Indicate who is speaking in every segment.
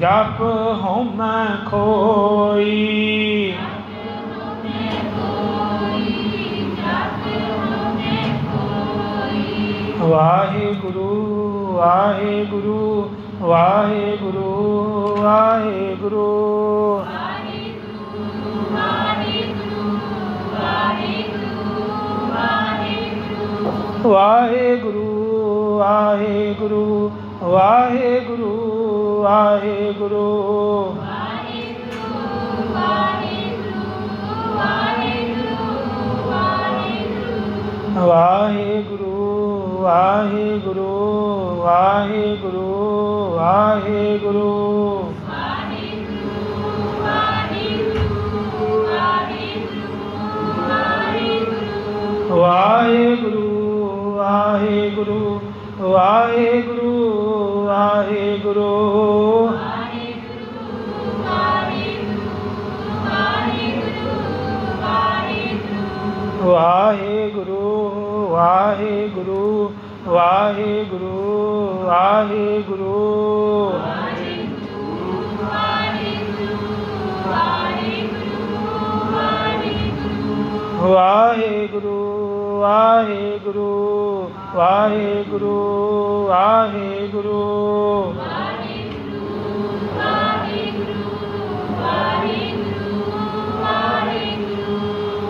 Speaker 1: ਜਪ ਹਉਮੈ ਖੋਈ। ਵਾਹਿਗੁਰੂ ਵਾਹਿਗੁਰੂ ਵਾਹਿਗੁਰੂ ਵਾਹਿਗੁਰੂ। ਵਾਹਿਗੁਰੂ ਵਾਹਿਗੁਰੂ ਵਾਹਿਗੁਰੂ ਵਾਹਿਗੁਰੂ। ਵਾਹਿਗੁਰੂ ਵਾਹਿਗੁਰੂ ਵਾਹਿਗੁਰੂ ਵਾਹਿਗੁਰੂ। ਵਾਹਿਗੁਰੂ ਵਾਹਿਗੁਰੂ ਵਾਹਿਗੁਰੂ ਵਾਹਿਗੁਰੂ। ਵਾਹਿਗੁਰੂ ਵਾਹਿਗੁਰੂ ਵਾਹਿਗੁਰੂ ਵਾਹਿਗੁਰੂ। ਵਾਹਿਗੁਰੂ ਵਾਹਿਗੁਰੂ ਵਾਹਿਗੁਰੂ ਵਾਹਿਗੁਰੂ।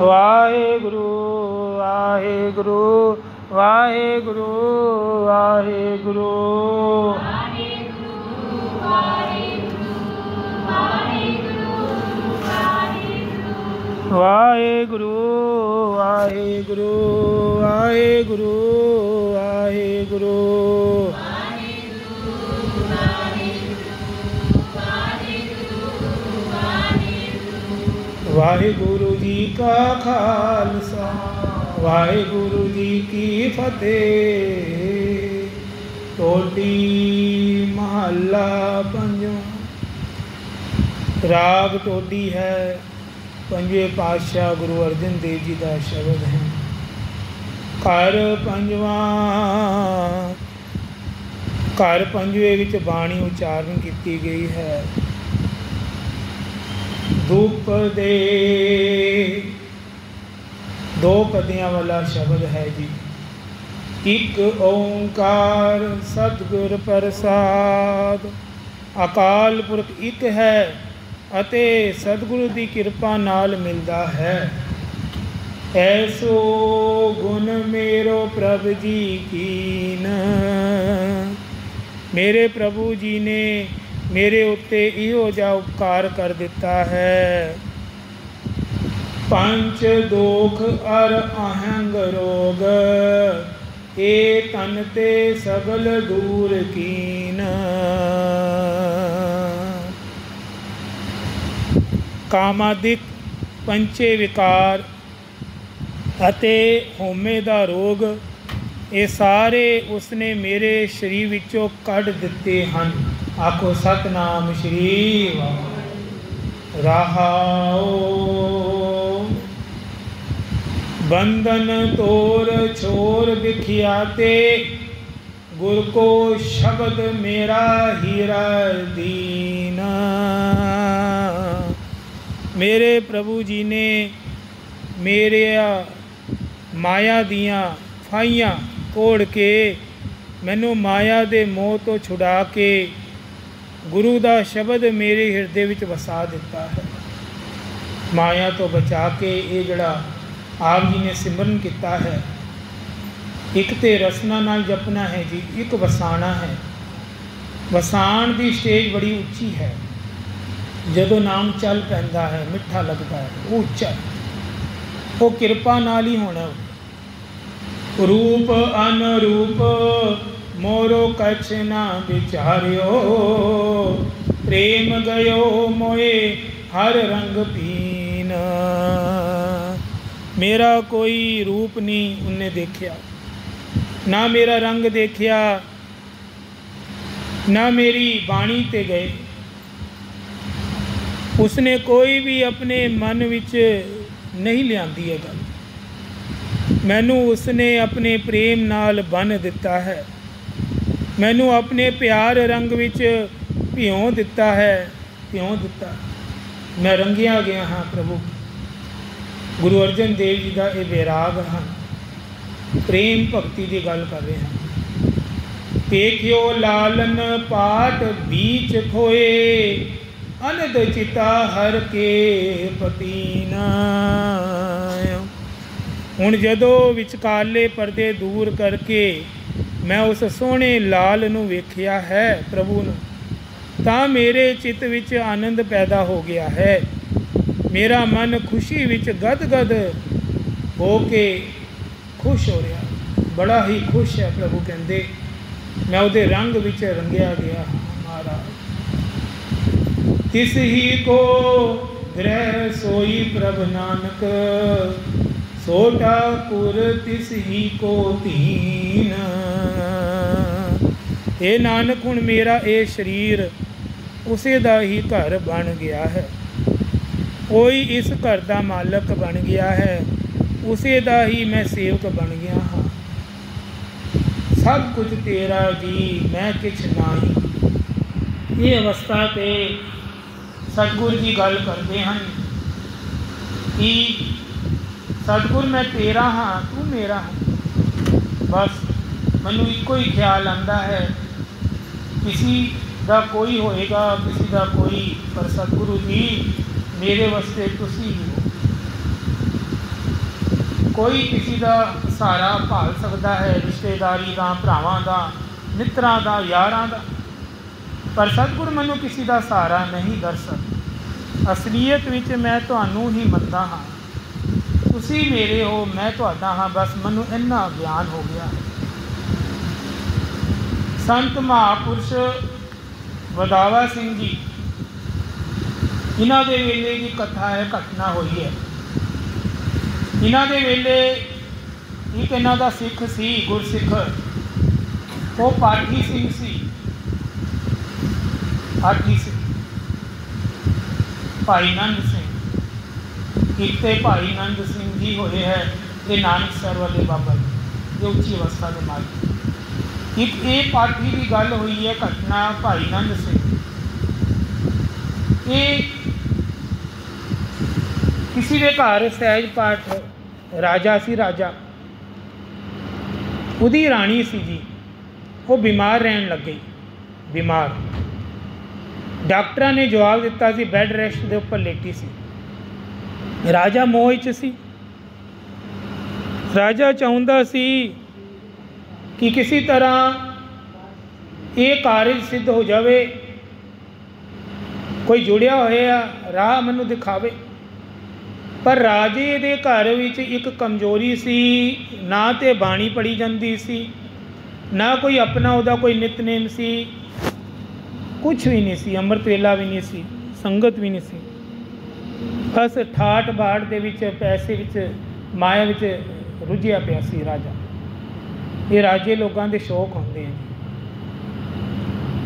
Speaker 1: ਵਾਹਿਗੁਰੂ ਵਾਹਿਗੁਰੂ ਵਾਹਿਗੁਰੂ ਵਾਹਿਗੁਰੂ। ਵਾਹਿਗੁਰੂ ਵਾਹਿਗੁਰੂ ਵਾਹਿਗੁਰੂ ਵਾਹਿਗੁਰੂ। ਵਾਹਿਗੁਰੂ ਜੀ ਕਾ ਖਾਲਸਾ ਵਾਹਿਗੁਰੂ ਜੀ ਕੀ ਫਤਿਹ। ਟੋਡੀ ਮਹੱਲਾ ਪੰਜਵਾਂ। ਰਾਗ ਟੋਡੀ ਹੈ। ਪੰਜਵੇਂ ਪਾਤਸ਼ਾਹ ਗੁਰੂ ਅਰਜਨ ਦੇਵ ਜੀ ਦਾ ਸ਼ਬਦ ਹੈ। ਘਰ ਪੰਜਵਾਂ। ਘਰ ਪੰਜਵੇਂ ਵਿੱਚ ਬਾਣੀ ਉਚਾਰਨ ਕੀਤੀ ਗਈ ਹੈ। ਧੂਪ ਦੇ ਦੋ ਪਦਿਆਂ ਵਾਲਾ ਸ਼ਬਦ ਹੈ ਜੀ। ਇੱਕ ਓਂਕਾਰ ਸਤਿਗੁਰ ਪ੍ਰਸਾਦ। ਅਕਾਲ ਪੁਰਖ ਇੱਕ ਹੈ ਅਤੇ ਸਤਿਗੁਰੂ ਦੀ ਕਿਰਪਾ ਨਾਲ ਮਿਲਦਾ ਹੈ। ਐਸੋ ਗੁਣ ਮੇਰੋ ਪ੍ਰਭ ਜੀ ਕੀਨ। ਮੇਰੇ ਪ੍ਰਭੂ ਜੀ ਨੇ ਮੇਰੇ ਉੱਤੇ ਇਹੋ ਜਿਹਾ ਉਪਕਾਰ ਕਰ ਦਿੱਤਾ ਹੈ। ਪੰਚ ਦੋਖ ਅਰ ਅਹੰਗ ਰੋਗ ਇਹ ਤਨ ਤੇ ਸਗਲ ਦੂਰ ਕੀਨ। ਕਾਮਾਦਿਕ ਪੰਚੇ ਵਿਕਾਰ ਅਤੇ ਹਉਮੈ ਦਾ ਰੋਗ ਇਹ ਸਾਰੇ ਉਸਨੇ ਮੇਰੇ ਸਰੀਰ ਵਿੱਚੋਂ ਕੱਢ ਦਿੱਤੇ ਹਨ। ਆਖੋ ਸਤਿਨਾਮ ਸ਼੍ਰੀ ਵਾਹਿਗੁਰੂ। ਰਹਾਉ ਬੰਧਨ ਤੋਰ ਛੋਰ ਵਿਖਿਆਤੇ ਗੁਰ ਕੋ ਸ਼ਬਦ ਮੇਰਾ ਹੀਰਾ ਦੀਨ। ਮੇਰੇ ਪ੍ਰਭੂ ਜੀ ਨੇ ਮੇਰੇ ਮਾਇਆ ਦੀਆਂ ਫਾਹੀਆਂ ਕੋੜ ਕੇ ਮੈਨੂੰ ਮਾਇਆ ਦੇ ਮੋਹ ਤੋਂ ਛੁਡਾ ਕੇ ਗੁਰੂ ਦਾ ਸ਼ਬਦ ਮੇਰੇ ਹਿਰਦੇ ਵਿੱਚ ਵਸਾ ਦਿੱਤਾ ਹੈ। ਮਾਇਆ ਤੋਂ ਬਚਾ ਕੇ ਇਹ ਜਿਹੜਾ ਆਪ ਜੀ ਨੇ ਸਿਮਰਨ ਕੀਤਾ ਹੈ, ਇੱਕ ਤੇ ਰਸਨਾ ਨਾਲ ਜਪਣਾ ਹੈ ਜੀ, ਇੱਕ ਵਸਾਣਾ ਹੈ। ਵਸਾਣ ਦੀ ਸਟੇਜ ਬੜੀ ਉੱਚੀ ਹੈ। ਜਦੋਂ ਨਾਮ ਚੱਲ ਪੈਂਦਾ ਹੈ ਮਿੱਠਾ ਲੱਗਦਾ ਹੈ, ਉਹ ਉੱਚਾ, ਉਹ ਕਿਰਪਾ ਨਾਲ ਹੀ ਹੋਣਾ। ਰੂਪ ਅਨਰੂਪ ਮੋਰੋ ਕਛ ਨਾ ਵਿਚਾਰਿਓ ਪ੍ਰੇਮ ਗਇਓ ਮੋਏ ਹਰ ਰੰਗ ਪੀਨ। ਮੇਰਾ ਕੋਈ ਰੂਪ ਨਹੀਂ ਉਹਨੇ ਦੇਖਿਆ, ਨਾ ਮੇਰਾ ਰੰਗ ਦੇਖਿਆ, ਨਾ ਮੇਰੀ ਬਾਣੀ ਤੇ ਗਏ। ਉਸਨੇ ਕੋਈ ਵੀ ਆਪਣੇ ਮਨ ਵਿੱਚ ਨਹੀਂ ਲਿਆਂਦੀ ਇਹ ਗੱਲ। ਮੈਨੂੰ ਉਸਨੇ ਆਪਣੇ ਪ੍ਰੇਮ ਨਾਲ ਬੰਨ੍ਹ ਦਿੱਤਾ ਹੈ। ਮੈਨੂੰ ਆਪਣੇ ਪਿਆਰ ਰੰਗ ਵਿੱਚ ਭਿਉਂ ਦਿੱਤਾ ਹੈ, ਭਿਉਂ ਦਿੱਤਾ। ਮੈਂ ਰੰਗਿਆ ਗਿਆ ਹਾਂ ਪ੍ਰਭੂ। ਗੁਰੂ ਅਰਜਨ ਦੇਵ ਜੀ ਦਾ ਇਹ ਵਿਰਾਗ ਹਨ, ਪ੍ਰੇਮ ਭਗਤੀ ਦੀ ਗੱਲ ਕਰ ਰਹੇ ਹਾਂ। ਦੇਖਿਓ ਲਾਲਨ ਪਾਟ ਬੀਚ ਖੋਏ, ਅਨੰਦ ਚਿਤਾ ਹਰ ਕੇ ਪਤੀਨ। ਹੁਣ ਜਦੋਂ ਵਿਚਕਾਰਲੇ ਪਰਦੇ ਦੂਰ ਕਰਕੇ ਮੈਂ ਉਸ ਸੋਹਣੇ ਲਾਲ ਨੂੰ ਵੇਖਿਆ ਹੈ, ਪ੍ਰਭੂ ਨੂੰ, ਤਾਂ ਮੇਰੇ ਚਿੱਤ ਵਿੱਚ ਆਨੰਦ ਪੈਦਾ ਹੋ ਗਿਆ ਹੈ। ਮੇਰਾ ਮਨ ਖੁਸ਼ੀ ਵਿੱਚ ਗਦ-ਗਦ ਹੋ ਕੇ ਖੁਸ਼ ਹੋ ਰਿਹਾ, ਬੜਾ ਹੀ ਖੁਸ਼ ਹੈ। ਪ੍ਰਭੂ ਕਹਿੰਦੇ ਮੈਂ ਉਹਦੇ ਰੰਗ ਵਿੱਚ ਰੰਗਿਆ ਗਿਆ ਮਹਾਰਾਜ। ਤਿਸ ਹੀ ਕੋ ਗ੍ਰਹਿ ਸੋਈ ਪ੍ਰਭ ਨਾਨਕ, ਸੋ ਠਾਕੁਰ ਤਿਸ ਹੀ ਕੋ ਧੀਨ। ਇਹ ਨਾਨਕ ਹੁਣ ਮੇਰਾ ਇਹ ਸਰੀਰ ਉਸੇ ਦਾ ਹੀ ਘਰ ਬਣ ਗਿਆ ਹੈ, ਕੋਈ ਇਸ ਘਰ ਦਾ ਮਾਲਕ ਬਣ ਗਿਆ ਹੈ, ਉਸੇ ਦਾ ਹੀ ਮੈਂ ਸੇਵਕ ਬਣ ਗਿਆ ਹਾਂ। ਸਭ ਕੁਝ ਤੇਰਾ ਜੀ, ਮੈਂ ਕਿਛ ਨਹੀਂ। ਇਹ ਅਵਸਥਾ 'ਤੇ ਸਤਿਗੁਰੂ ਜੀ ਗੱਲ ਕਰਦੇ ਹਨ ਕਿ ਸਤਿਗੁਰ ਮੈਂ ਤੇਰਾ ਹਾਂ, ਤੂੰ ਮੇਰਾ ਹੈ। ਬਸ ਮੈਨੂੰ ਇੱਕੋ ਹੀ ਖਿਆਲ ਆਉਂਦਾ ਹੈ, ਕਿਸੇ ਦਾ ਕੋਈ ਹੋਏਗਾ, ਕਿਸੇ ਦਾ ਕੋਈ, ਪਰ ਸਤਿਗੁਰੂ ਜੀ ਮੇਰੇ ਵਾਸਤੇ ਤੁਸੀਂ ਹੀ ਹੋ। ਕੋਈ ਕਿਸੇ ਦਾ ਸਹਾਰਾ ਭਾਲ ਸਕਦਾ ਹੈ, ਰਿਸ਼ਤੇਦਾਰੀ ਦਾ, ਭਰਾਵਾਂ ਦਾ, ਮਿੱਤਰਾਂ ਦਾ, ਯਾਰਾਂ ਦਾ, ਪਰ ਸਤਿਗੁਰ ਮੈਨੂੰ ਕਿਸੇ ਦਾ ਸਹਾਰਾ ਨਹੀਂ ਕਰ ਸਕਦਾ। ਅਸਲੀਅਤ ਵਿੱਚ ਮੈਂ ਤੁਹਾਨੂੰ ਹੀ ਮੰਨਦਾ ਹਾਂ, ਤੁਸੀਂ ਮੇਰੇ ਹੋ, ਮੈਂ ਤੁਹਾਡਾ ਹਾਂ। ਬਸ ਮੈਨੂੰ ਇੰਨਾ ਗਿਆਨ ਹੋ ਗਿਆ। ਸੰਤ ਮਹਾਂਪੁਰਸ਼ ਵਧਾਵਾ ਸਿੰਘ ਜੀ, ਇਹਨਾਂ ਦੇ ਵੇਲੇ ਦੀ ਕਥਾ ਹੈ, ਘਟਨਾ ਹੋਈ ਹੈ। ਇਹਨਾਂ ਦੇ ਵੇਲੇ ਇੱਕ ਇਹਨਾਂ ਦਾ ਸਿੱਖ ਸੀ, ਗੁਰਸਿੱਖ, ਉਹ ਪਾਠੀ ਸਿੰਘ ਸੀ। ਪਾਠੀ ਸਿੰਘ ਭਾਈ ਨੰਦ ਸਿੰਘ, ਇੱਕ ਤੇ ਭਾਈ ਨੰਦ ਸਿੰਘ ਜੀ ਹੋਏ ਹੈ, ਇਹ ਨਾਨਕਸਰ ਵਾਲੇ ਬਾਬਾ ਜੀ ਜੋ ਉੱਚੀ ਅਵਸਥਾ ਦੇ ਮਾਲਕ। ਇੱਕ ਇਹ ਪਾਠੀ ਦੀ ਗੱਲ ਹੋਈ ਹੈ, ਘਟਨਾ ਭਾਈ ਨੰਦ ਸਿੰਘ। ਇਹ ਕਿਸੇ ਦੇ ਘਰ ਸਹਿਜ ਪਾਠ, ਰਾਜਾ ਸੀ, ਰਾਜਾ, ਉਹਦੀ ਰਾਣੀ ਸੀ ਜੀ, ਉਹ ਬਿਮਾਰ ਰਹਿਣ ਲੱਗ ਗਈ। ਬਿਮਾਰ, ਡਾਕਟਰਾਂ ਨੇ ਜਵਾਬ ਦਿੱਤਾ ਸੀ ਬੈੱਡ ਰੈਸਟ ਦੇ ਉੱਪਰ ਲੇਟੀ ਸੀ। ਰਾਜਾ ਮੋਹ 'ਚ ਸੀ। ਰਾਜਾ ਚਾਹੁੰਦਾ ਸੀ ਕਿ ਕਿਸੇ ਤਰ੍ਹਾਂ ਇਹ ਕਾਰਜ ਸਿੱਧ ਹੋ ਜਾਵੇ, ਕੋਈ ਜੁੜਿਆ ਹੋਇਆ ਰਾਹ ਮੈਨੂੰ ਦਿਖਾਵੇ। ਪਰ ਰਾਜੇ ਦੇ ਘਰ ਵਿੱਚ ਇੱਕ ਕਮਜ਼ੋਰੀ ਸੀ, ਨਾ ਤਾਂ ਬਾਣੀ ਪੜ੍ਹੀ ਜਾਂਦੀ ਸੀ, ਨਾ ਕੋਈ ਆਪਣਾ ਉਹਦਾ ਕੋਈ ਨਿਤਨੇਮ ਸੀ, ਕੁਛ ਵੀ ਨਹੀਂ ਸੀ, ਅੰਮ੍ਰਿਤ ਵੇਲਾ ਵੀ ਨਹੀਂ ਸੀ, ਸੰਗਤ ਵੀ ਨਹੀਂ ਸੀ। ਬਸ ਠਾਠ ਬਾੜ ਦੇ ਵਿੱਚ, ਪੈਸੇ ਵਿੱਚ, ਮਾਇਆ ਵਿੱਚ ਰੁੱਝਿਆ ਪਿਆ ਸੀ ਰਾਜਾ। ਇਹ ਰਾਜੇ ਲੋਕਾਂ ਦੇ ਸ਼ੌਕ ਹੁੰਦੇ ਹਨ।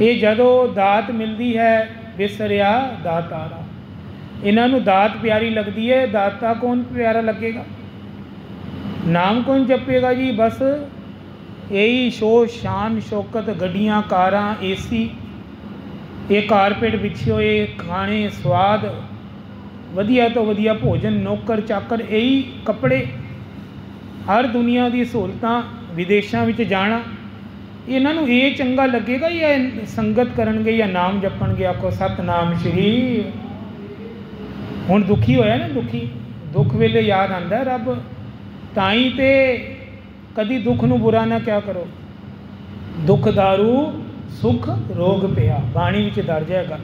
Speaker 1: ਇਹ ਜਦੋਂ ਦਾਤ ਮਿਲਦੀ ਹੈ, ਵਿਸਰਿਆ ਦਾਤਾਰਾ, ਇਹਨਾਂ ਨੂੰ ਦਾਤ ਪਿਆਰੀ ਲੱਗਦੀ ਹੈ। ਦਾਤਾ ਕੌਣ ਪਿਆਰਾ ਲੱਗੇਗਾ? ਨਾਮ ਕੌਣ ਜਪੇਗਾ ਜੀ? ਬਸ ਇਹੀ ਸ਼ੋ ਸ਼ਾਨ ਸ਼ੌਕਤ, ਗੱਡੀਆਂ, ਕਾਰਾਂ, ਏਸੀ, ਇਹ ਕਾਰਪੇਟ ਵਿਛੇ ਹੋਏ, ਖਾਣੇ ਸਵਾਦ, ਵਧੀਆ ਤੋਂ ਵਧੀਆ ਭੋਜਨ, ਨੌਕਰ ਚਾਕਰ, ਇਹੀ ਕੱਪੜੇ, ਹਰ ਦੁਨੀਆ ਦੀ ਸਹੂਲਤਾਂ, ਵਿਦੇਸ਼ਾਂ ਵਿੱਚ ਜਾਣਾ, ਇਹਨਾਂ ਨੂੰ ਇਹ ਚੰਗਾ ਲੱਗੇਗਾ ਜਾਂ ਸੰਗਤ ਕਰਨਗੇ ਜਾਂ ਨਾਮ ਜਪਣਗੇ? ਆਖੋ ਸਤਨਾਮ ਸ਼੍ਰੀ। ਹੁਣ ਦੁਖੀ ਹੋਇਆ ਨਾ, ਦੁੱਖ ਵੇਲੇ ਯਾਦ ਆਉਂਦਾ ਰੱਬ। ਤਾਂ ਹੀ ਤੇ ਕਦੀ ਦੁੱਖ ਨੂੰ ਬੁਰਾ ਨਾ ਕਿਆ ਕਰੋ। ਦੁੱਖ ਦਾਰੂ ਸੁੱਖ ਰੋਗ ਪਿਆ, ਬਾਣੀ ਵਿੱਚ ਦਰਜ ਹੈਗਾ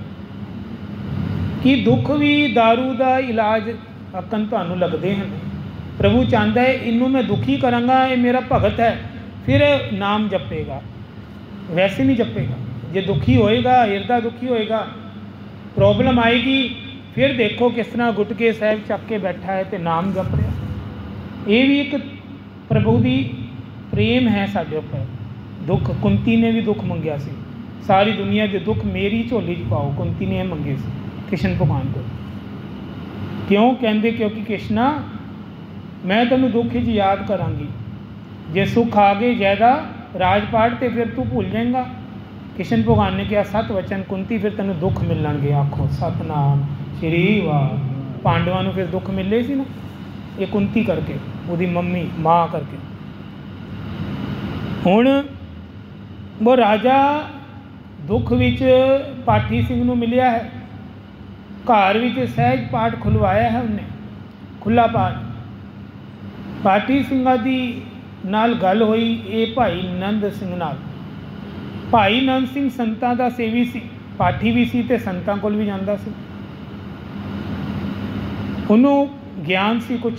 Speaker 1: ਕਿ ਦੁੱਖ ਵੀ ਦਾਰੂ ਦਾ ਇਲਾਜ ਅਕਨ ਤੁਹਾਨੂੰ ਲੱਗਦੇ ਹਨ। ਪ੍ਰਭੂ ਚਾਹੁੰਦਾ ਹੈ ਇਹਨੂੰ ਮੈਂ ਦੁਖੀ ਕਰਾਂਗਾ, ਇਹ ਮੇਰਾ ਭਗਤ ਹੈ, ਫਿਰ ਨਾਮ ਜਪੇਗਾ, ਵੈਸੇ ਨਹੀਂ ਜਪੇਗਾ। ਜੇ ਦੁਖੀ ਹੋਏਗਾ, ਹਿਰਦਾ ਦੁਖੀ ਹੋਏਗਾ, ਪ੍ਰੋਬਲਮ ਆਏਗੀ, ਫਿਰ ਦੇਖੋ ਕਿਸ ਤਰ੍ਹਾਂ ਗੁਟਕੇ ਸਾਹਿਬ ਚੱਕ ਕੇ ਬੈਠਾ ਹੈ ਅਤੇ ਨਾਮ ਜਪ ਰਿਹਾ। ਇਹ ਵੀ ਇੱਕ ਪ੍ਰਭੂ ਦੀ ਪ੍ਰੇਮ ਹੈ ਸਾਡੇ ਉੱਪਰ। ਦੁੱਖ, ਕੁੰਤੀ ਨੇ ਵੀ ਦੁੱਖ ਮੰਗਿਆ ਸੀ, ਸਾਰੀ ਦੁਨੀਆ ਦੇ ਦੁੱਖ ਮੇਰੀ ਝੋਲੀ 'ਚ ਪਾਓ, ਕੁੰਤੀ ਨੇ ਇਹ ਮੰਗੇ ਸੀ ਕ੍ਰਿਸ਼ਨ ਭਗਵਾਨ ਕੋਲ। ਕਿਉਂ ਕਹਿੰਦੇ? ਕਿਉਂਕਿ ਕ੍ਰਿਸ਼ਨਾ ਮੈਂ ਤੈਨੂੰ ਦੁੱਖ 'ਚ ਯਾਦ ਕਰਾਂਗੀ, ਜੇ ਸੁੱਖ ਆ ਗਏ ਜ਼ਿਆਦਾ ਰਾਜ ਪਾਠ ਤੇ ਫਿਰ ਤੂੰ ਭੁੱਲ ਜਾਏਗਾ। किशन भगवान ने कहा 7 वचन कुंती फिर तेन दुख मिलणगे। आखो सतनाम श्री वाह। पांडवां नूं फिर दुख मिले सी ना, ये कुंती करके, उसकी मम्मी माँ करके। हुण वो राजा दुख विच पाठी सिंह नूं मिलिया है, घर विच सहज पाठ खुलवाया है उन्हें, खुला पाठ। पाठी सिंघां दी नाल गल होई ये भाई नंद सिंह नाल। भाई नंद सिंह संतां दा सेवी सी, पाठी भी सी ते संतां कोल भी जांदा सी। उन्होंने ज्ञान सी कुछ,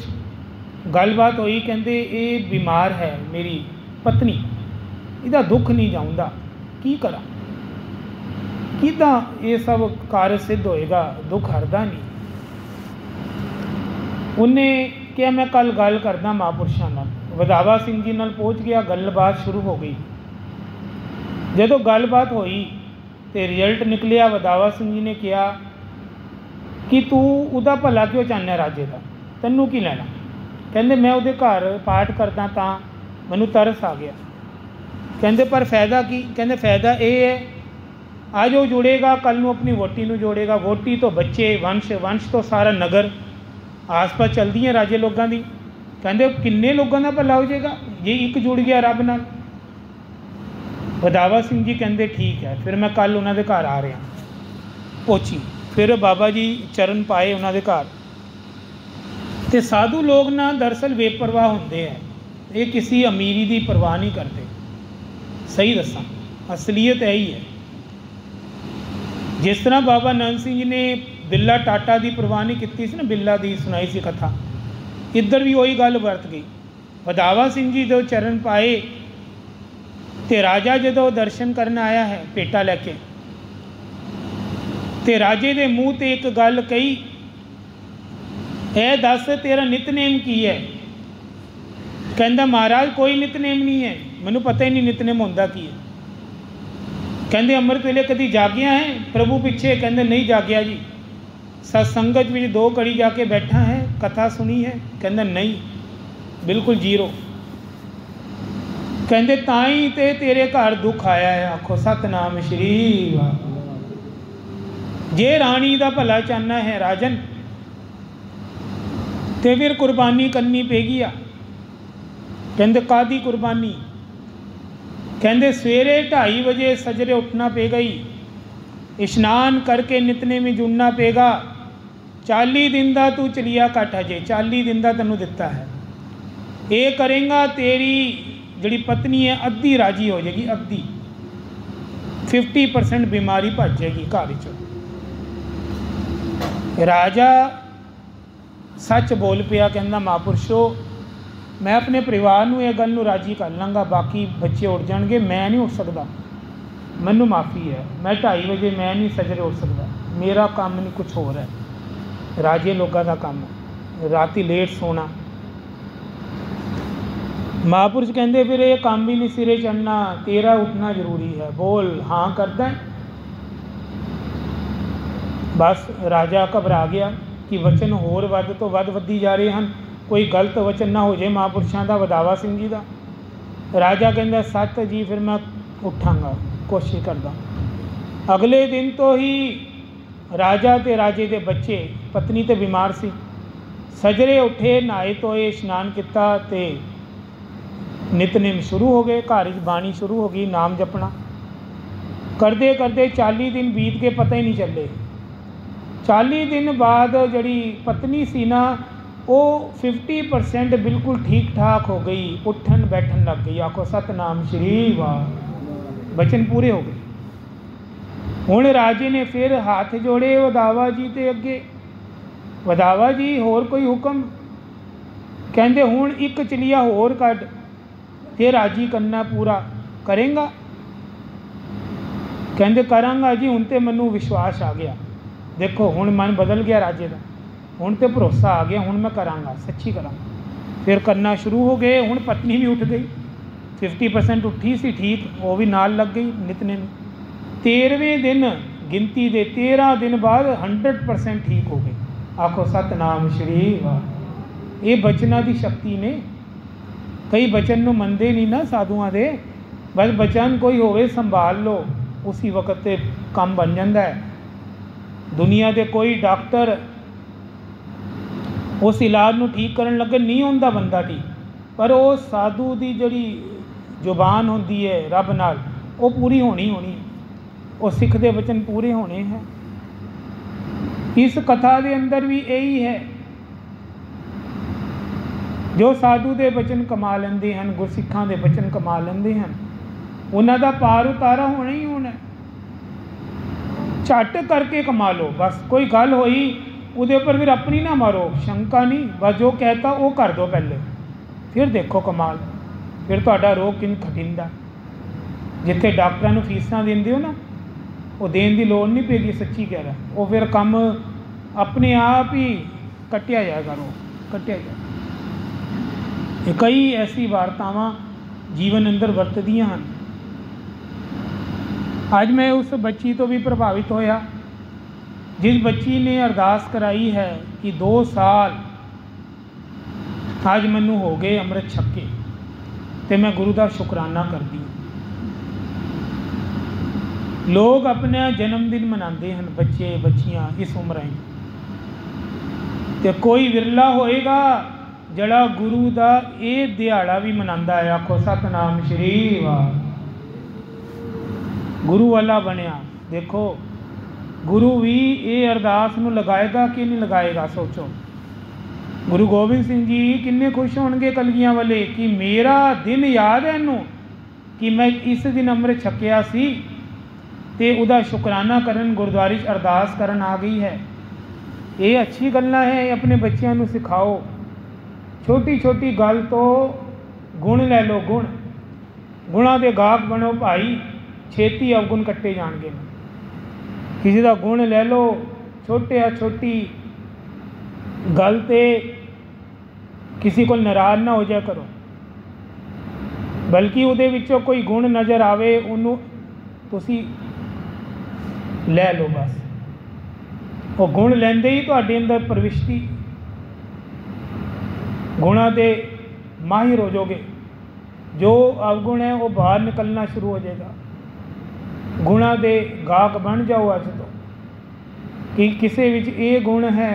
Speaker 1: गलबात हुई, कहते ये बीमार है मेरी पत्नी, इसका दुख नहीं जाऊँगा, की करा, किदां ये सब कार्य सिद्ध होएगा, दुख हरदा नहीं। उन्हें क्या मैं कल गल करदा महापुरुषों नाल। वधावा सिंह जी नाल पहुँच गया, गलबात शुरू हो गई। जदों गलबात हुई तो रिजल्ट निकलिया, वधावा सिंह जी ने कहा कि तू उदा भला क्यों चाहना राजे का, तैनू की लेना। कहते मैं उहदे घर पाठ करदा तां मैनू तरस आ गया। कहते पर फायदा की, कहते फायदा ये है आज वो जुड़ेगा कल नू अपनी वोटी नू जोड़ेगा, वोटी तो बच्चे, वंश, वंश तो सारा नगर, आस पास चलती है राजे लोगों की। कहते किन्ने लोगों का भला हो जाएगा जे एक जुड़ गया रब नाल। वधावा सिंह जी कहते ठीक है, फिर मैं कल उन्होंने घर आ रहा। पहुँची, फिर बाबा जी चरण पाए उन्होंने घर। तो साधु लोग ना दरअसल बेपरवाह होंगे है, ये किसी अमीरी की परवाह नहीं करते। सही दसा असलीयत यही है। जिस तरह बाबा नंद सिंह जी ने बिल्ला टाटा की परवाह नहीं की सी ना, बिल्ला की सुनाई सी कथा, इधर भी वही गल वरत गई। वधावा सिंह जी जो चरण पाए तो राजा जो दर्शन करने आया है भेटा लैके, तो राजे के मूँह ते एक गल कही, ए दस तेरा नितनेम की है। कहता महाराज कोई नितनेम नहीं है, मैनू पता ही नहीं नितनेम होंदा की है। कहते अमृत वेले कभी जागिया है प्रभु पिछे, कहते नहीं जागिया जी। सत्संगत में 2 घड़ी जाके बैठा है, कथा सुनी है, कहते नहीं बिल्कुल जीरो। कहते ताई ते तेरे घर दुख आया है। आखो सतनाम श्री वाह। जे रानी का भला चाहना है राजन तो फिर कुर्बानी करनी पेगी आ। कहते कादी कुर्बानी, कहते सवेरे 2:30 बजे सजरे उठना पेगा ही, इशनान करके नितने में जुड़ना पेगा। 40 दिन का तू चलिया कट हजे, 40 दिन का तेनों दिता है। ये करेगा तेरी जिहड़ी पत्नी है अद्धी राजी हो जाएगी, अद्धी 50% बीमारी भज जाएगी घर चो। राजा सच बोल पिया, कहना महापुरुषो मैं अपने परिवार नूं इह गल नूं राजी कर लाँगा, बाकी बच्चे उठ जाएंगे, मैं नहीं उठ सकता, मैनू माफ़ी है, मैं 2:30 बजे मैं नहीं सजरे उठ सकता, मेरा काम नहीं कुछ होर है, राजे लोगों का काम है, राती लेट सोना। महापुरुष कहते फिर ये काम भी नहीं सिरे चढ़ना, तेरा उठना जरूरी है, बोल हाँ करदा है। बस राजा घबरा गया कि वचन होर वध तो वध वधी जा रहे हैं, कोई गलत वचन ना हो जाए महापुरुषों का, वधावा सिंह जी का। राजा कहता सत जी फिर मैं उठांगा, कोशिश करदा। अगले दिन तो ही राजा ते राजे के बच्चे, पत्नी तो बीमार सी, सजरे उठे, नहाए धोए, इशनान किया ते नितनेम शुरू हो गए। घर बाणी शुरू हो गई, नाम जपना करते करते 40 दिन बीत के पता ही नहीं चले। 40 दिन बाद जड़ी पत्नी सी ना वो 50% बिल्कुल ठीक ठाक हो गई, उठन बैठन लग गई। आखो सतनाम श्री वाह, बचन पूरे हो गए। हुण राजे ने फिर हाथ जोड़े वधावा जी के अगे, वधावा जी होर कोई हुक्म? कहते हुण एक चलिया होर कढ़, फिर राजी करना पूरा करेंगा? कहते करांगा जी, हुण तो मैनू विश्वास आ गया, देखो हुण मन बदल गया राजे का, हुण तो भरोसा आ गया, हुण मैं करांगा, सच्ची करांगा। फिर करना शुरू हो गए। हुण पत्नी भी उठ गई, 50% उठी सी ठीक, वो भी नाल लग गई नितने में। 13वें दिन गिनती दे 13 दिन बाद 100% ठीक हो गई। आखो सतनाम श्री वाह। ये बचना की शक्ति ने, कई बचन नूं मनदे नहीं ना साधुआं दे, बस बचन कोई होवे संभाल लो, उसी वक्त ते काम बन जाता है। दुनिया के कोई डॉक्टर उस इलाज नूं ठीक करन लगे नहीं होंदा बंदा ठीक, पर वो साधु की जिहड़ी जुबान होंदी है रब नाल वो पूरी होनी होनी है, वो सिख दे वचन पूरे होने हैं। इस कथा के अंदर भी यही है, जो साधु के वचन कमा लेंदे हैं, गुरसिखां के वचन कमा लेंदे हैं, उन्हां दा पार उतारा होना ही होना। झट करके कमा लो बस, कोई गल होई उहदे उपर फिर अपनी ना मारो, शंका नहीं, बस जो कहता वो कर दो पहले, फिर देखो कमाल, फिर तुहाडा रोग किन खटिंदा। जिथे डॉक्टरां नूं फीसां दिंदे हो ना, वो देण दी लोड़ नहीं पेगी, सच्ची कह रहा, वो फिर काम अपने आप ही कटिया जाएगा, रोग कटिया जाएगा। कई ऐसी वार्तावां जीवन अंदर वरतदियां हैं। अज मैं उस बच्ची तो भी प्रभावित होया जिस बच्ची ने अरदास कराई है कि 2 साल अज मैनू हो गए अमृत छके, तो मैं गुरु का शुकराना करती हूँ। लोग अपना जन्मदिन मनाते हैं बच्चे बच्चियां इस उम्र में, तो कोई विरला होएगा जड़ा गुरु का ये दिहाड़ा भी मनाता है। आखो सतनाम श्री वाह, गुरु वाला बनया। देखो गुरु भी ये अरदास नूं लगाएगा कि नहीं लगाएगा, सोचो। गुरु गोबिंद सिंह जी किन्ने खुश होणगे कलगियां वाले कि मेरा दिन याद है इनू कि मैं इस दिन अमृत छकिया सी, ते उहदा शुकराना करन गुरुद्वारे च अरदास करन आ गई है। ये अच्छी गल्लां है, अपने बच्चों नूं सिखाओ। छोटी छोटी गल तो गुण लै लो, गुणां दे गाहक बनो भाई, छेती अवगुण कट्टे जाणगे। किसी का गुण लै लो, छोटी गल ते किसी को नाराज ना हो जाया करो, बल्कि उहदे विचों कोई गुण नज़र आवे उन्होंने तुसी लै लो बस। वो गुण लैंदे ही तुहाडे अंदर प्रविष्टि गुणा दे माहिर हो जाओगे। जो अवगुण है वो बाहर निकलना शुरू हो जाएगा। गुणा दे गाहक बन जाओ अज तो, कि किसी विच ये गुण है,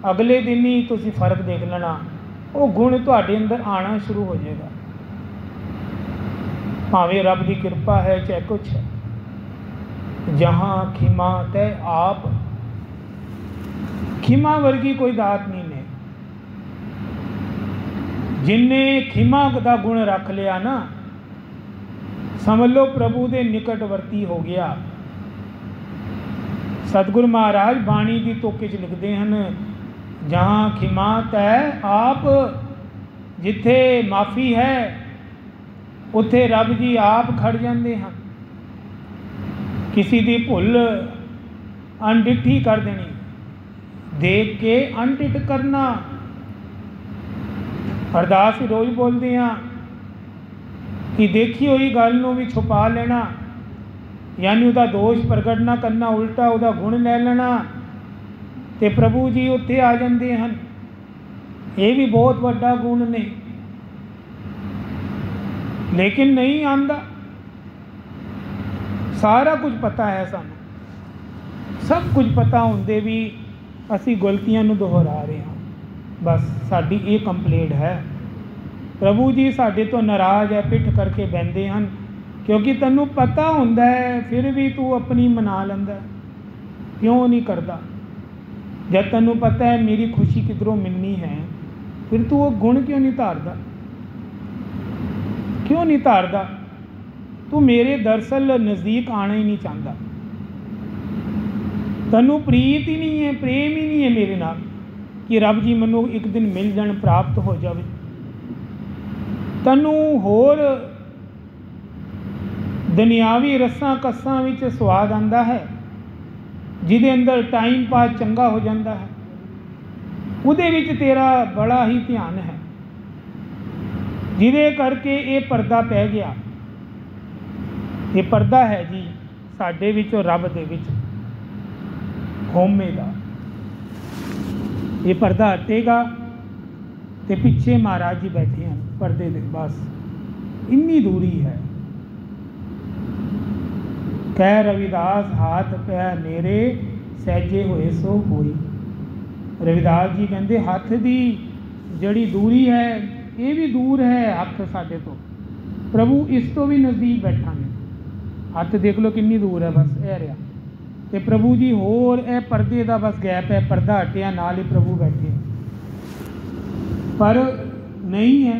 Speaker 1: अगले दिन ही तुसी फर्क देख लेना, वो गुण तुहाडे अंदर आना शुरू हो जाएगा। भावें रब की कृपा है चाहे कुछ है, जहाँ खिमा तय आप, खिमा वर्गी कोई दात नहीं ने। जिन्हें खिमा का गुण रख लिया ना, समझ लो प्रभु के निकटवर्ती हो गया। सतगुरु महाराज बाणी की तुक च लिखते हैं, जहाँ खिमा तय आप, जिथे माफ़ी है उत्थे रब जी आप खड़ जाते हैं। किसी की भुल अनडिठी कर देनी, देख के अनडिठ करना। अरदास रोज़ बोलते हैं कि देखी हुई गल नूं भी छुपा लेना, यानी उसका दोष प्रगट ना करना, उल्टा उसका गुण ले लेना, तो प्रभु जी उत्थे आ जाते हैं। ये भी बहुत वड्डा गुण ने, लेकिन नहीं आंदा। सारा कुछ पता है सानू, सब कुछ पता होंदे भी असी गलतियां नूं दोहरा रहे हैं। बस साडी ये कंप्लेंट है। प्रभु जी साडे तो नाराज़ है, पिठ करके बहते हैं, क्योंकि तैनूं पता होंदा है फिर भी तू अपनी मना लैंदा। क्यों नहीं करता? जब तैनूं पता है मेरी खुशी किधरों मिलनी है, फिर तू वो गुण क्यों नहीं धारदा? क्यों नहीं धारदा? तू मेरे दरअसल नज़दीक आना ही नहीं चाहता। तैनूं प्रीत ही नहीं है, प्रेम ही नहीं है मेरे नाल कि रब जी मैनूं एक दिन मिल जाण, प्राप्त हो जाए। तैनूं होर दुनियावी रस्सां कस्सां विच स्वाद आंदा है, जिहदे अंदर टाइम पास चंगा हो जाता है, उहदे विच तेरा बड़ा ही ध्यान है, जिहदे करके ये पर्दा पै गया। ये पर्दा है जी साडे विच और रब दे विच होमे दा। ये पर्दा हटेगा तो पिछे महाराज जी बैठे हैं पर्दे दे, बस इन्नी दूरी है। कह रविदास हाथ पै मेरे सहजे होए सो होई। रविदास जी कहते हथ की जड़ी दूरी है ये भी दूर है हथ साडे तो, प्रभु इस तो भी नज़दीक बैठा ने। हथ देख लो कितनी दूर है, बस यह रहा। तो प्रभु जी होर यह परदे का बस गैप है, परदा हटिया नाल ही प्रभु बैठे, पर नहीं है,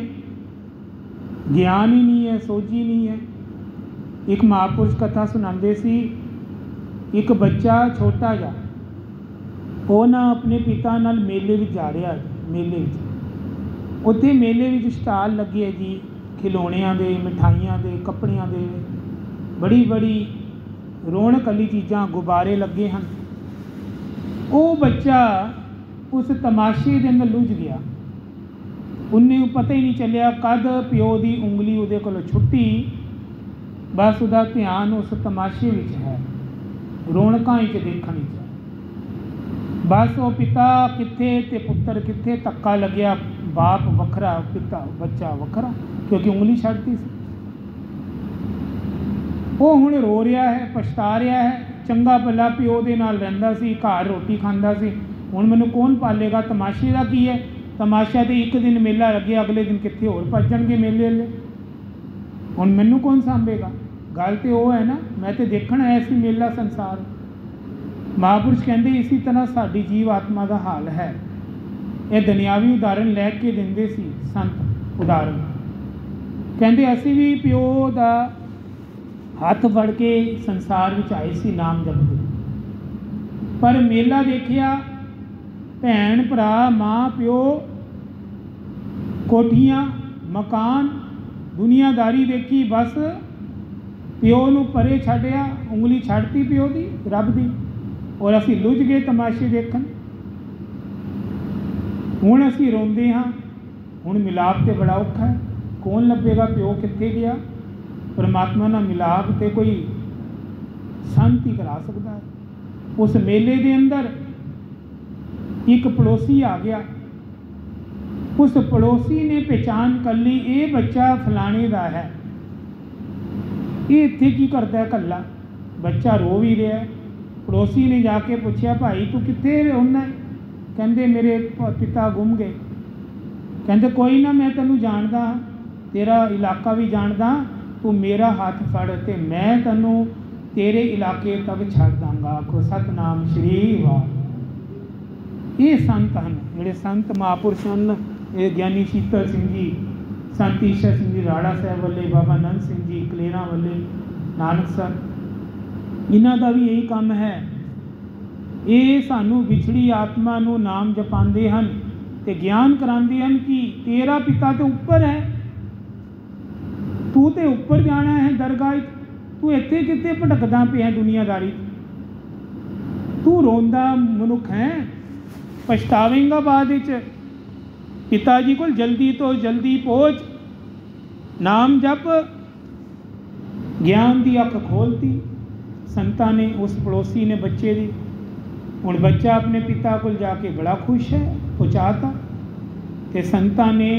Speaker 1: ज्ञान ही नहीं है, सोझी नहीं है। एक महापुरुष कथा सुनाते सी, एक बच्चा छोटा जा वो ना अपने पिता नाल मेले में जा रहा, मेले में उत्थे मेले में स्टाल लगे है जी, खिलौणियां दे, मिठाइयां दे, कपड़ियां दे, बड़ी बड़ी रौनक वाली चीज़ां, गुब्बारे लगे हैं। वो बच्चा उस तमाशे के अंदर लुझ गया, उन्हें पता ही नहीं चलिया कद प्यो की उंगली उहदे कोलों छुट्टी, बस उसका ध्यान उस तमाशे विच है, रौनकां विच देखण विच है। बस वो पिता कित्थे ते पुत्तर कित्थे, धक्का लग्या, बाप वखरा पिता बच्चा वखरा, क्योंकि उंगली छड्डती सी। वो हुण रो रहा है, पछता रहा है, चंगा भला प्यो दे नाल रहिंदा सी, घर रोटी खांदा सी, हुण मैनूं कौन पालेगा, तमाशे का की है, तमाशा तो एक दिन मेला लगे, अगले दिन कित्थे होर भज जाणगे मेले वाले, हुण मैनूं कौन सांभेगा। गल तो वो है ना, मैं तो देखना है सी मेला संसार। महापुरुष कहते इसी तरह साडी जीव आत्मा का हाल है। ये दुनियावी उदाहरण लैके देंदे सी संत उदाहरण, कहते असी भी प्यो का हथ फड़ के संसार में आए सी नाम जपदे, पर मेला देखिया भैन भरा माँ प्यो कोठियां मकान दुनियादारी देखी, बस प्यो नूं परे छड्डिया, उंगली छड्डती प्यो की रब की, और असी लुझ गए तमाशे देखण। हुण असी रोंदे हाँ, हुण मिलाप तो बड़ा औखा है, कौन लभेगा प्यो कित्थे गया। परमात्मा नाल मिलाप तो कोई संत ही करा सकता है। उस मेले के अंदर एक पड़ोसी आ गया, उस पड़ोसी ने पहचान कर ली ये बच्चा फलाने का है, ये इत्थे की करता है कल्ला, बच्चा रो भी रहा है। पड़ोसी ने जाके पूछया भाई तू कित्थे रोना है, कहते मेरे पिता गुम गए। कहते कोई ना मैं तेनू जानदा, तेरा इलाका भी जानदा, तू मेरा हाथ फड़ ते मैं तेनू तेरे इलाके तक छड़ दांगा। आखो सतनाम श्री वाह। ये संत हैं जिहड़े संत महापुरुष हैं, ये ज्ञानी शीतल सिंह जी, संत ईशर सिंह जी राड़ा साहब वाले, बाबा नंद सिंह जी कलेरा वाले, नानक सर, इन्हां दा भी यही काम है। ये सानू विछड़ी आत्मा नू नाम जपाते हैं ते ज्ञान कराते हैं कि तेरा पिता तो उपर है, तू तो उपर जाना है दरगाह, तू इत्थे कित्थे भटकदा पिया दुनियादारी, तू रोंदा मनुख है, पछतावेंगा बाद विच। पिता जी को जल्दी तो जल्दी पहुँच, नाम जप, ज्ञान की अख खोलती संतां ने, उस पड़ोसी ने बच्चे की। हुण बच्चा अपने पिता को जाके बड़ा खुश है, पहुँचाता। तो संतां ने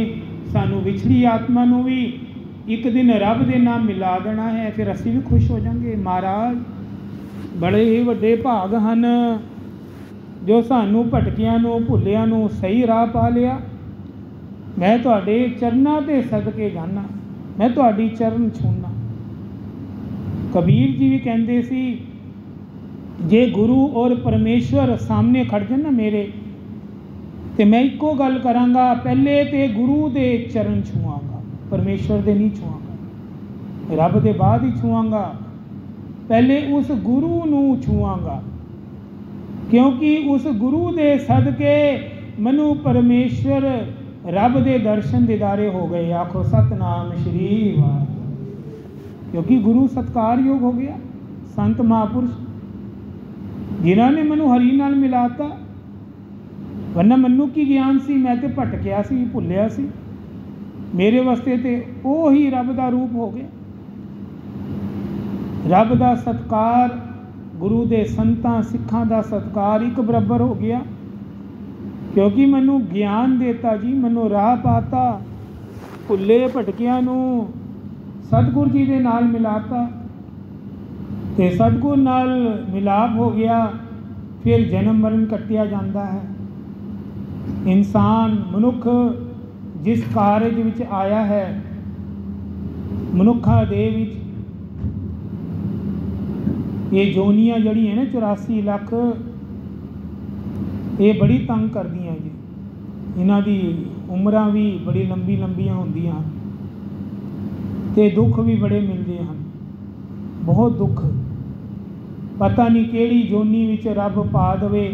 Speaker 1: सानू विछड़ी आत्मा नू भी एक दिन रब दे नाम मिला देना है, फिर असी भी खुश हो जाएंगे। महाराज बड़े ही वड्डे भाग हैं जो सानू भटकियां नू भुलियां नू सही राह पा लिया। मैं तुहाडे चरनां ते सदके जाना, मैं तुहाडी चरण छूना। कबीर जी भी कहते सी जे गुरु और परमेश्वर सामने खड़ जान ना मेरे, तो मैं एको गल करांगा, पहले तो गुरु दे चरण छुआंगा, परमेश्वर दे नहीं छुआंगा, रब दे बाद ही छुआंगा, पहले उस गुरु नू छुआंगा, क्योंकि उस गुरु दे सदके मनु परमेश्वर रब दे दर्शन दीदारे हो गए। आखो सतनाम श्री वाह। क्योंकि गुरु सत्कार योग हो गया, संत महापुरुष जिन्होंने मैनू हरि नाल मिलाता, वरना मैनू की ज्ञान सी, मैं तो भटकिया सी, भुलिया सी, मेरे वास्ते तो वो ही रब का रूप हो गया। रब का सत्कार, गुरु के संतां सिखां का सत्कार एक बराबर हो गया, क्योंकि मैनू ज्ञान देता जी, मैनू राह पाता, भुले भटकियां नू सतगुरु जी के नाल मिलाता। ਤੇ ਸਤਿਗੁਰ ਨਾਲ ਮਿਲਾਪ ਹੋ ਗਿਆ, ਫਿਰ ਜਨਮ ਮਰਨ ਕੱਟਿਆ ਜਾਂਦਾ ਹੈ। ਇਨਸਾਨ ਮਨੁੱਖ ਜਿਸ ਕਾਰਜ ਵਿੱਚ ਆਇਆ ਹੈ, ਮਨੁੱਖਾਂ ਦੇ ਵਿੱਚ ਇਹ ਜੋਨੀਆਂ ਜਿਹੜੀਆਂ ਨੇ 84 ਲੱਖ, ਇਹ ਬੜੀ ਤੰਗ ਕਰਦੀਆਂ ਜੀ। ਇਹਨਾਂ ਦੀ ਉਮਰਾਂ ਵੀ ਬੜੀ ਲੰਬੀ ਲੰਬੀਆਂ ਹੁੰਦੀਆਂ ਹਨ ਅਤੇ ਦੁੱਖ ਵੀ ਬੜੇ ਮਿਲਦੇ ਹਨ, ਬਹੁਤ ਦੁੱਖ। ਪਤਾ ਨਹੀਂ ਕਿਹੜੀ ਜੋਨੀ ਵਿੱਚ ਰੱਬ ਪਾ ਦੇਵੇ,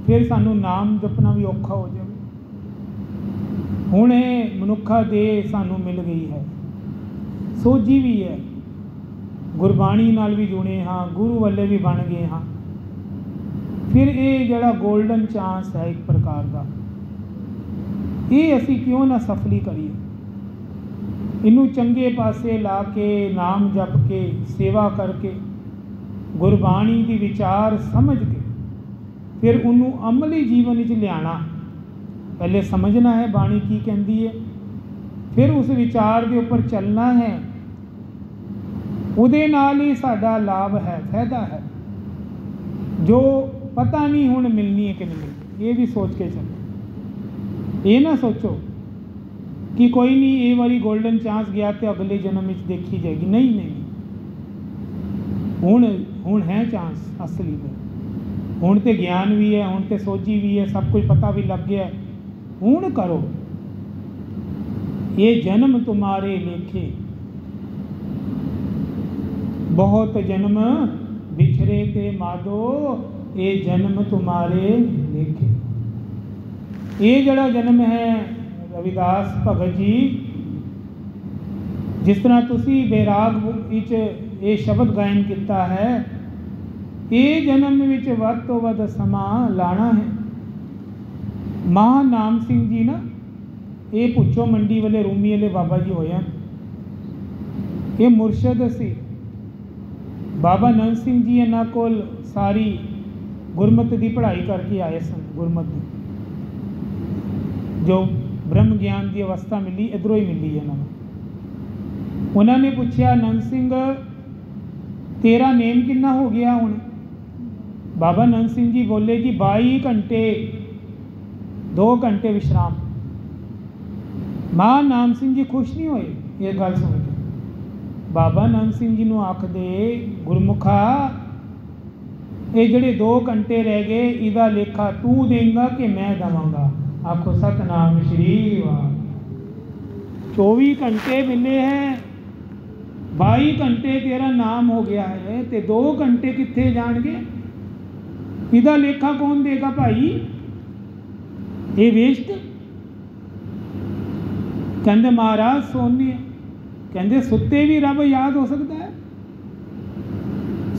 Speaker 1: ਫਿਰ ਸਾਨੂੰ ਨਾਮ ਜਪਣਾ ਵੀ ਔਖਾ ਹੋ ਜਾਵੇ। ਹੁਣ ਇਹ ਮਨੁੱਖਾਂ ਦੇ ਸਾਨੂੰ ਮਿਲ ਗਈ ਹੈ, ਸੋਝੀ ਵੀ ਹੈ, ਗੁਰਬਾਣੀ ਨਾਲ ਵੀ ਜੁੜੇ ਹਾਂ, ਗੁਰੂ ਵਾਲੇ ਵੀ ਬਣ ਗਏ ਹਾਂ। ਫਿਰ ਇਹ ਜਿਹੜਾ ਗੋਲਡਨ ਚਾਂਸ ਹੈ ਇੱਕ ਪ੍ਰਕਾਰ ਦਾ, ਇਹ ਅਸੀਂ ਕਿਉਂ ਨਾ ਸਫਲੀ ਕਰੀਏ। ਇਹਨੂੰ ਚੰਗੇ ਪਾਸੇ ਲਾ ਕੇ, ਨਾਮ ਜਪ ਕੇ, ਸੇਵਾ ਕਰਕੇ, ਗੁਰਬਾਣੀ ਦੀ ਵਿਚਾਰ ਸਮਝ ਕੇ, ਫਿਰ ਉਹਨੂੰ ਅਮਲੀ ਜੀਵਨ ਵਿੱਚ ਲਿਆਉਣਾ। ਪਹਿਲੇ ਸਮਝਣਾ ਹੈ ਬਾਣੀ ਕੀ ਕਹਿੰਦੀ ਹੈ, ਫਿਰ ਉਸ ਵਿਚਾਰ ਦੇ ਉੱਪਰ ਚੱਲਣਾ ਹੈ। ਉਹਦੇ ਨਾਲ ਹੀ ਸਾਡਾ ਲਾਭ ਹੈ, ਫਾਇਦਾ ਹੈ, ਜੋ ਪਤਾ ਨਹੀਂ ਹੁਣ ਮਿਲਣੀ ਹੈ ਕਿ ਨਹੀਂ ਮਿਲਣੀ। ਇਹ ਵੀ ਸੋਚ ਕੇ ਚੱਲੋ। ਇਹ ਨਾ ਸੋਚੋ ਕਿ ਕੋਈ ਨਹੀਂ, ਇਹ ਵਾਰੀ ਗੋਲਡਨ ਚਾਂਸ ਗਿਆ ਤੇ ਅਗਲੇ ਜਨਮ ਵਿੱਚ ਦੇਖੀ ਜਾਏਗੀ। ਨਹੀਂ ਨਹੀਂ, ਹੁਣ ਹੈ ਚਾਂਸ ਅਸਲੀ ਦਾ। ਹੁਣ ਤੇ ਗਿਆਨ ਵੀ ਹੈ, ਹੁਣ ਤੇ ਸੋਝੀ ਵੀ ਹੈ, ਸਭ ਕੁਝ ਪਤਾ ਵੀ ਲੱਗ ਗਿਆ। ਹੁਣ ਕਰੋ। ਇਹ ਜਨਮ ਤੁਮਾਰੇ ਲੇਖੇ, ਬਹੁਤ ਜਨਮ ਵਿਛਰੇ ਤੇ ਮਾਦੋ, ਇਹ ਜਨਮ ਤੁਮਾਰੇ ਲੇਖੇ। ਇਹ ਜਿਹੜਾ ਜਨਮ ਹੈ ਰਵਿਦਾਸ ਭਗਤ ਜੀ, ਜਿਸ ਤਰ੍ਹਾਂ ਤੁਸੀਂ ਬੈਰਾਗ ਵਿੱਚ ਇਹ ਸ਼ਬਦ ਗਾਇਨ ਕੀਤਾ ਹੈ, ਇਹ ਜਨਮ ਵਿੱਚ ਵੱਧ ਤੋਂ ਵੱਧ ਸਮਾਂ ਲਾਣਾ ਹੈ। ਮਹਾਂ ਨਾਮ ਸਿੰਘ ਜੀ ਨਾ, ਇਹ ਪੁੱਛੋ ਮੰਡੀ ਵਾਲੇ ਰੂਮੀ ਵਾਲੇ ਬਾਬਾ ਜੀ ਹੋਏ ਹਨ। ਇਹ ਮੁਰਸ਼ਦ ਸੀ। ਬਾਬਾ ਨੰਦ ਸਿੰਘ ਜੀ ਇਹਨਾਂ ਕੋਲ ਸਾਰੀ ਗੁਰਮਤਿ ਦੀ ਪੜ੍ਹਾਈ ਕਰਕੇ ਆਏ ਸਨ। ਗੁਰਮਤਿ ਜੋ ਬ੍ਰਹਮ ਗਿਆਨ ਦੀ ਅਵਸਥਾ ਮਿਲੀ, ਇੱਧਰੋਂ ਹੀ ਮਿਲੀ ਇਹਨਾਂ ਨੂੰ। ਉਹਨਾਂ ਨੇ ਪੁੱਛਿਆ, ਨੰਦ ਸਿੰਘ ਤੇਰਾ ਨੇਮ ਕਿੰਨਾ ਹੋ ਗਿਆ ਹੁਣ? ਬਾਬਾ ਨੰਦ ਸਿੰਘ ਜੀ ਬੋਲੇ ਕਿ 22 ਘੰਟੇ 2 ਘੰਟੇ ਵਿਸ਼ਰਾਮ। ਮਾਂ ਨਾਮ ਸਿੰਘ ਜੀ ਖੁਸ਼ ਨਹੀਂ ਹੋਏ ਇਹ ਗੱਲ ਸੁਣ ਕੇ। ਬਾਬਾ ਨੰਦ ਸਿੰਘ ਜੀ ਨੂੰ ਆਖਦੇ, ਗੁਰਮੁਖਾ ਇਹ ਜਿਹੜੇ 2 ਘੰਟੇ ਰਹਿ ਗਏ, ਇਹਦਾ ਲੇਖਾ ਤੂੰ ਦੇਂਗਾ ਕਿ ਮੈਂ ਦੇਵਾਂਗਾ? ਆਖੋ ਸਤਨਾਮ ਸ਼੍ਰੀ ਵਾਹਿਗੁਰੂ। 24 ਘੰਟੇ ਮਿਲੇ ਹੈ, 22 ਘੰਟੇ ਤੇਰਾ ਨਾਮ ਹੋ ਗਿਆ ਹੈ, ਤੇ 2 ਘੰਟੇ ਕਿੱਥੇ ਜਾਣਗੇ? ਇਹਦਾ ਲੇਖਾ ਕੌਣ ਦੇਗਾ ਭਾਈ? ਇਹ ਵੇਸਟ। ਕਹਿੰਦੇ ਮਹਾਰਾਜ ਸੋਨੇ, ਕਹਿੰਦੇ ਸੁੱਤੇ ਵੀ ਰੱਬ ਯਾਦ ਹੋ ਸਕਦਾ ਹੈ,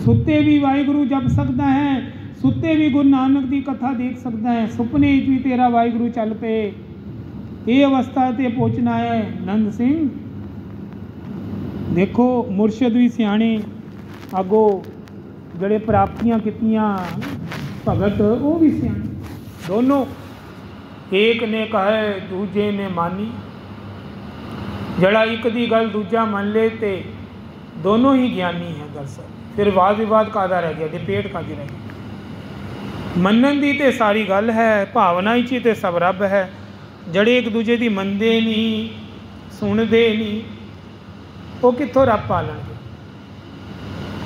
Speaker 1: ਸੁੱਤੇ ਵੀ ਵਾਹਿਗੁਰੂ ਜਪ ਸਕਦਾ ਹੈ, ਸੁੱਤੇ ਵੀ ਗੁਰੂ ਨਾਨਕ ਦੀ ਕਥਾ ਦੇਖ ਸਕਦਾ ਹੈ, ਸੁਪਨੇ ਵਿੱਚ ਵੀ ਤੇਰਾ ਵਾਹਿਗੁਰੂ ਚੱਲ ਪਏ। ਇਹ ਅਵਸਥਾ ਤੇ ਪਹੁੰਚਣਾ ਹੈ ਨੰਦ ਸਿੰਘ। ਦੇਖੋ ਮੁਰਸ਼ਦ ਵੀ ਸਿਆਣੇ, ਅੱਗੋਂ ਜਿਹੜੇ ਪ੍ਰਾਪਤੀਆਂ ਕੀਤੀਆਂ ਭਗਤ ਉਹ ਵੀ ਸਿਆਣੇ। ਦੋਨੋਂ ਏਕ ਨੇ ਕਹੇ ਦੂਜੇ ਨੇ ਮਾਨੀ। ਜਿਹੜਾ ਇੱਕ ਦੀ ਗੱਲ ਦੂਜਾ ਮੰਨ ਲੇ ਤੇ ਦੋਨੋਂ ਹੀ ਗਿਆਨੀ ਹੈ ਦਰਅਸਲ। ਫਿਰ ਵਾਦ ਵਿਵਾਦ ਕਾਹਦਾ ਰਹਿ ਗਿਆ, ਡਿਬੇਟ ਕਾਹਦੀ ਰਹਿ ਗਈ? ਮੰਨਣ ਦੀ ਤੇ ਸਾਰੀ ਗੱਲ ਹੈ, ਭਾਵਨਾ ਵਿੱਚ ਤੇ ਸਭ ਰੱਬ ਹੈ। ਜਿਹੜੇ ਇੱਕ ਦੂਜੇ ਦੀ ਮੰਨਦੇ ਨਹੀਂ, ਸੁਣਦੇ ਨਹੀਂ, ਉਹ ਕਿੱਥੋਂ ਰੱਬ ਪਾਲਣਗੇ?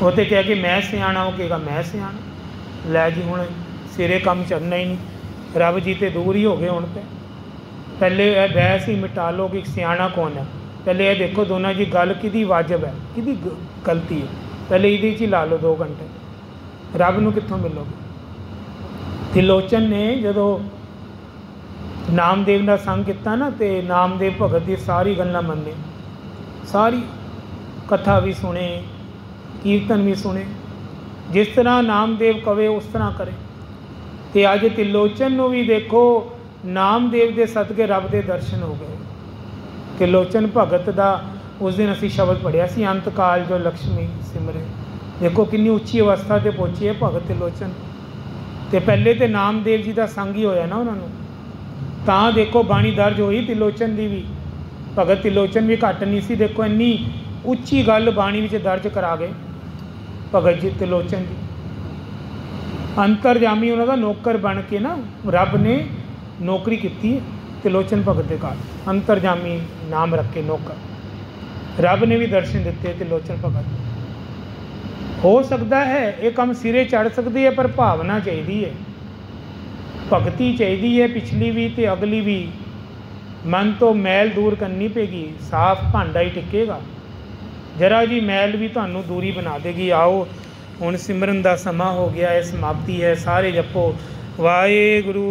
Speaker 1: ਉਹ ਤੇ ਕਹਿ ਕੇ ਮੈਂ ਸਿਆਣਾ, ਉਹ ਕਹੇਗਾ ਮੈਂ ਸਿਆਣਾ। ਲੈ ਜੀ ਹੁਣ ਸਿਰੇ ਕੰਮ ਚੱਲਣਾ ਹੀ ਨਹੀਂ, ਰੱਬ ਜੀ ਤੇ ਦੂਰ ਹੀ ਹੋ ਗਏ ਹੁਣ। ਤੇ ਪਹਿਲੇ ਇਹ ਬਹਿਸ ਹੀ ਮਿਟਾ ਲਓ ਕਿ ਸਿਆਣਾ ਕੌਣ ਹੈ। ਪਹਿਲੇ ਇਹ ਦੇਖੋ ਦੋਨਾਂ ਦੀ ਗੱਲ ਕਿਹਦੀ ਵਾਜਬ ਹੈ, ਕਿਹਦੀ ਗਲਤੀ ਹੈ, ਪਹਿਲੇ ਇਹਦੇ 'ਚ ਹੀ ਲਾ ਲਓ 2 ਘੰਟੇ। ਰੱਬ ਨੂੰ ਕਿੱਥੋਂ ਮਿਲੋਗੇ? ਤਿਲੋਚਨ ਨੇ ਜਦੋਂ ਨਾਮਦੇਵ ਦਾ ਸੰਗ ਕੀਤਾ ਨਾ, ਤੇ ਨਾਮਦੇਵ ਭਗਤ ਦੀ ਸਾਰੀ ਗੱਲਾਂ ਮੰਨੇ, ਸਾਰੀ ਕਥਾ ਵੀ ਸੁਣੇ, ਕੀਰਤਨ ਵੀ ਸੁਣੇ। ਜਿਸ ਤਰ੍ਹਾਂ ਨਾਮਦੇਵ ਕਵੇ ਉਸ ਤਰ੍ਹਾਂ ਕਰੇ। ਤੇ ਅੱਜ ਤਿਲੋਚਨ ਨੂੰ ਵੀ ਦੇਖੋ ਨਾਮਦੇਵ ਦੇ ਸਦਕੇ ਰੱਬ ਦੇ ਦਰਸ਼ਨ ਹੋ ਗਏ। ਤਿਲੋਚਨ ਭਗਤ ਦਾ ਉਸ ਦਿਨ ਅਸੀਂ ਸ਼ਬਦ ਪੜ੍ਹਿਆ ਸੀ, ਅੰਤ ਕਾਲ ਜੋ ਲక్ష్ਮੀ ਸਿਮਰੇ। ਦੇਖੋ ਕਿੰਨੀ ਉੱਚੀ ਅਵਸਥਾ 'ਤੇ ਪਹੁੰਚੀ ਹੈ ਭਗਤ ਤਿਲੋਚਨ। ਤੇ ਪਹਿਲੇ ਤੇ ਨਾਮਦੇਵ ਜੀ ਦਾ ਸੰਗ ਹੀ ਹੋਇਆ ਨਾ ਉਹਨਾਂ ਨੂੰ, ਤਾਂ ਦੇਖੋ ਬਾਣੀ ਦਰਜ ਹੋਈ ਤਿਲੋਚਨ ਦੀ ਵੀ। ਭਗਤ ਤਿਲੋਚਨ ਵੀ ਘੱਟ ਨਹੀਂ ਸੀ। ਦੇਖੋ ਇੰਨੀ ਉੱਚੀ ਗੱਲ ਬਾਣੀ ਵਿੱਚ ਦਰਜ ਕਰਾ ਗਏ। ਭਗਤ ਜੀ ਤਿਲੋਚਨ ਜੀ ਅੰਤਰਜਾਮੀ ਉਹਨਾਂ ਦਾ ਨੌਕਰ ਬਣ ਕੇ ਨਾ ਰੱਬ ਨੇ ਨੌਕਰੀ ਕੀਤੀ ਹੈ ਤਿਲੋਚਨ ਭਗਤ ਦੇ ਘਰ। ਅੰਤਰਜਾਮੀ ਨਾਮ ਰੱਖੇ ਨੌਕਰ, ਰੱਬ ਨੇ ਵੀ ਦਰਸ਼ਨ ਦਿੱਤੇ ਤਿਲੋਚਨ ਭਗਤ। ਹੋ ਸਕਦਾ ਹੈ ਇਹ ਕੰਮ ਸਿਰੇ ਚੜ੍ਹ ਸਕਦੀ ਹੈ, ਪਰ ਭਾਵਨਾ ਚਾਹੀਦੀ ਹੈ, ਭਗਤੀ ਚਾਹੀਦੀ ਹੈ, ਪਿਛਲੀ ਵੀ ਅਤੇ ਅਗਲੀ ਵੀ। ਮਨ ਤੋਂ ਮੈਲ ਦੂਰ ਕਰਨੀ ਪਏਗੀ, ਸਾਫ਼ ਭਾਂਡਾ ਹੀ ਟਿਕੇਗਾ। ਜਰਾ ਜੀ ਮੈਲ ਵੀ ਤੁਹਾਨੂੰ ਦੂਰੀ ਬਣਾ ਦੇਗੀ। ਆਓ ਹੁਣ ਸਿਮਰਨ ਦਾ ਸਮਾਂ ਹੋ ਗਿਆ ਹੈ, ਸਮਾਪਤੀ ਹੈ। ਸਾਰੇ ਜਪੋ ਵਾਹਿਗੁਰੂ।